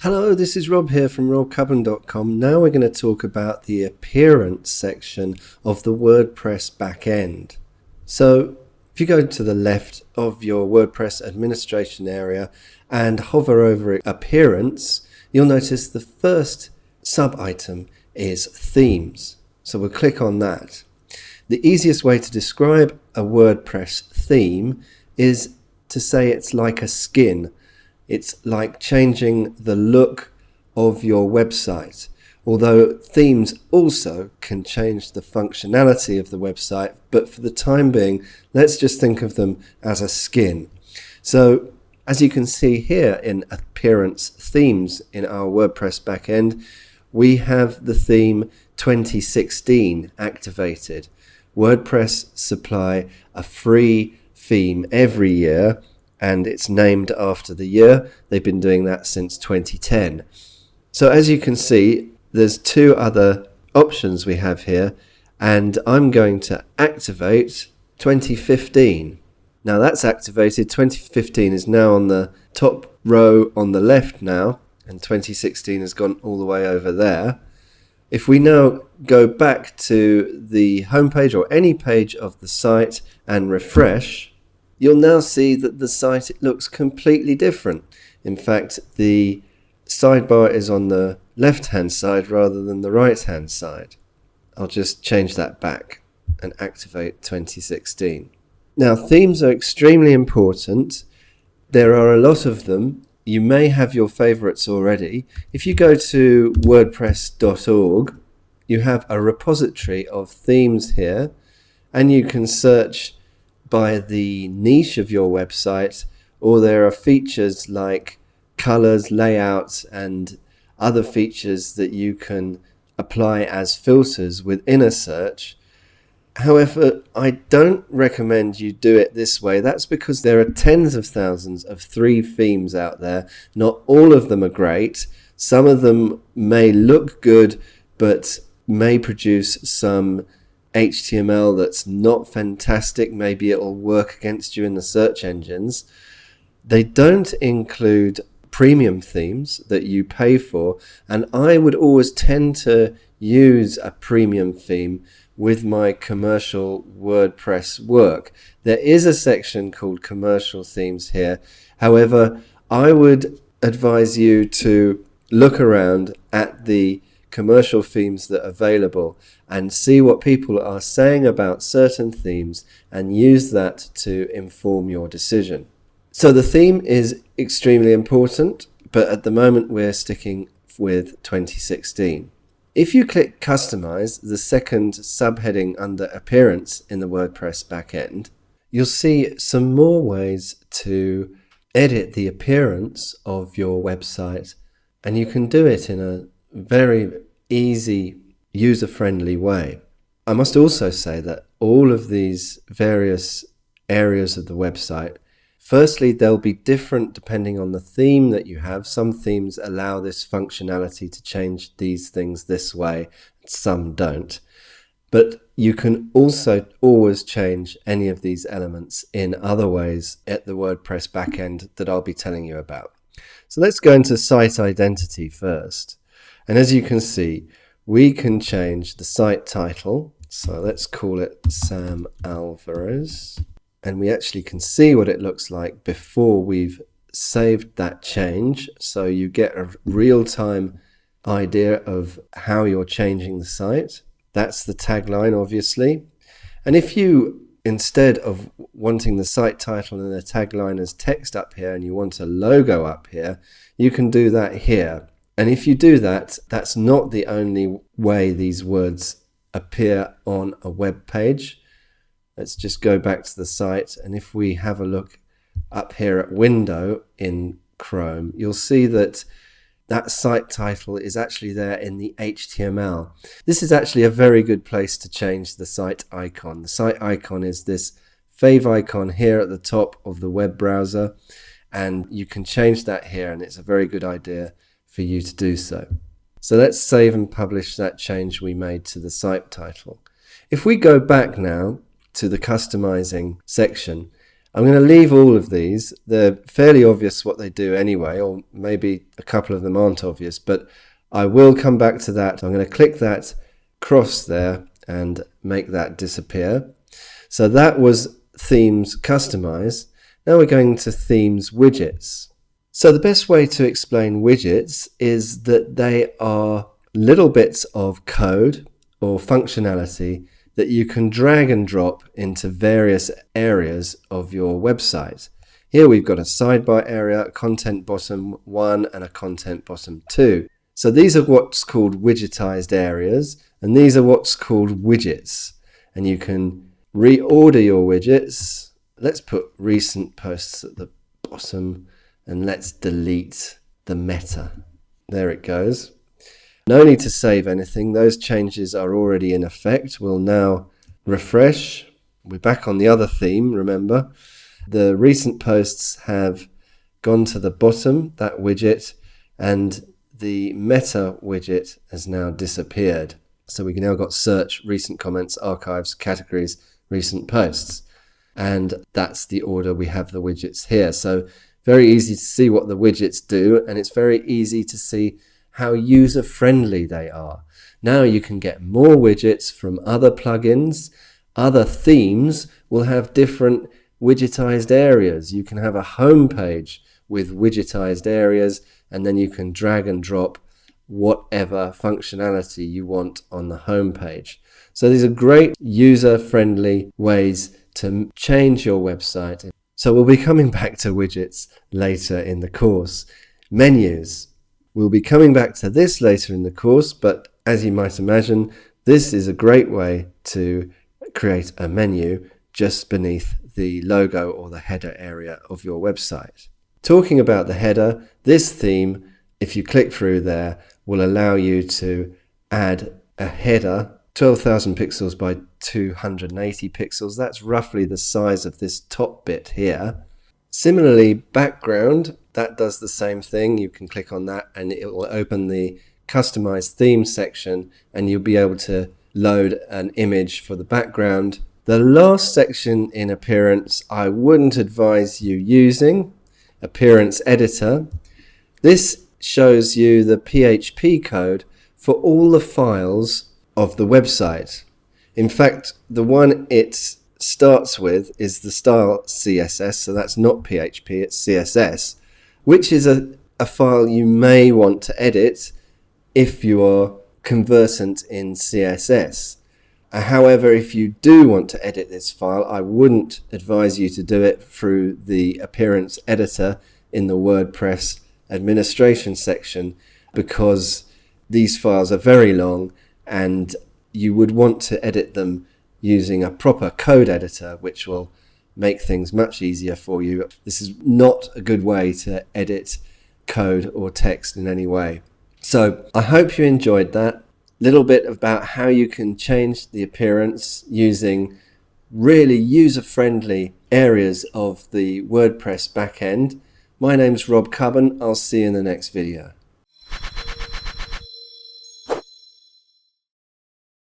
Hello, this is Rob here from robcubban.com. Now we're going to talk about the appearance section of the WordPress backend. So if you go to the left of your WordPress administration area and hover over appearance, you'll notice the first sub-item is themes. So we'll click on that. The easiest way to describe a WordPress theme is to say it's like a skin. It's like changing the look of your website, although themes also can change the functionality of the website, but for the time being, let's just think of them as a skin. So as you can see here in Appearance Themes in our WordPress backend, we have the theme 2016 activated. WordPress supply a free theme every year, and it's named after the year. They've been doing that since 2010. So as you can see, there's two other options we have here, and I'm going to activate 2015. Now that's activated. 2015 is now on the top row on the left now, and 2016 has gone all the way over there. If we now go back to the homepage or any page of the site and refresh, you'll now see that the site looks completely different. In fact, the sidebar is on the left-hand side rather than the right-hand side. I'll just change that back and activate 2016. Now, themes are extremely important. There are a lot of them. You may have your favorites already. If you go to wordpress.org, you have a repository of themes here, and you can search by the niche of your website, or there are features like colors, layouts, and other features that you can apply as filters within a search. However, I don't recommend you do it this way. That's because there are tens of thousands of free themes out there. Not all of them are great. Some of them may look good, but may produce some HTML that's not fantastic. Maybe it'll work against you in the search engines. They don't include premium themes that you pay for, and I would always tend to use a premium theme with my commercial WordPress work. There is a section called commercial themes here. However, I would advise you to look around at the commercial themes that are available and see what people are saying about certain themes and use that to inform your decision. So the theme is extremely important, but at the moment we're sticking with 2016. If you click Customize, the second subheading under Appearance in the WordPress backend, you'll see some more ways to edit the appearance of your website, and you can do it in a very easy, user-friendly way. I must also say that all of these various areas of the website, firstly, they'll be different depending on the theme that you have. Some themes allow this functionality to change these things this way, some don't. But you can also always change any of these elements in other ways at the WordPress backend that I'll be telling you about. So let's go into site identity first. And as you can see, we can change the site title. So let's call it Sam Alvarez. And we actually can see what it looks like before we've saved that change. So you get a real-time idea of how you're changing the site. That's the tagline, obviously. And if you, instead of wanting the site title and the tagline as text up here, and you want a logo up here, you can do that here. And if you do that, that's not the only way these words appear on a web page. Let's just go back to the site, and if we have a look up here at Window in Chrome, you'll see that that site title is actually there in the HTML. This is actually a very good place to change the site icon. The site icon is this fave icon here at the top of the web browser, and you can change that here, and it's a very good idea for you to do so. So let's save and publish that change we made to the site title. If we go back now to the customizing section, I'm going to leave all of these. They're fairly obvious what they do anyway, or maybe a couple of them aren't obvious, but I will come back to that. I'm going to click that cross there and make that disappear. So that was themes customize. Now we're going to themes widgets. So the best way to explain widgets is that they are little bits of code or functionality that you can drag and drop into various areas of your website. Here we've got a sidebar area, a content bottom 1 and a content bottom 2. So these are what's called widgetized areas, and these are what's called widgets. And you can reorder your widgets. Let's put recent posts at the bottom and let's delete the meta. There it goes. No need to save anything. Those changes are already in effect. We'll now refresh. We're back on the other theme, remember. The recent posts have gone to the bottom, that widget, and the meta widget has now disappeared. So we now got search, recent comments, archives, categories, recent posts. And that's the order we have the widgets here. So very easy to see what the widgets do, and it's very easy to see how user-friendly they are. Now you can get more widgets from other plugins. Other themes will have different widgetized areas. You can have a home page with widgetized areas, and then you can drag and drop whatever functionality you want on the home page. So these are great user-friendly ways to change your website. So we'll be coming back to widgets later in the course. Menus. We'll be coming back to this later in the course, but as you might imagine, this is a great way to create a menu just beneath the logo or the header area of your website. Talking about the header, this theme, if you click through there, will allow you to add a header 12,000 pixels by 280 pixels. That's roughly the size of this top bit here. Similarly, background, that does the same thing. You can click on that and it will open the customized theme section and you'll be able to load an image for the background. The last section in Appearance I wouldn't advise you using, Appearance Editor. This shows you the PHP code for all the files of the website. In fact, the one it starts with is the style CSS, so that's not PHP, it's CSS, which is a file you may want to edit if you are conversant in CSS. However, if you do want to edit this file, I wouldn't advise you to do it through the Appearance Editor in the WordPress administration section, because these files are very long and you would want to edit them using a proper code editor, which will make things much easier for you. This is not a good way to edit code or text in any way. So I hope you enjoyed that little bit about how you can change the appearance using really user-friendly areas of the WordPress backend. My name's Rob Cubban. I'll see you in the next video.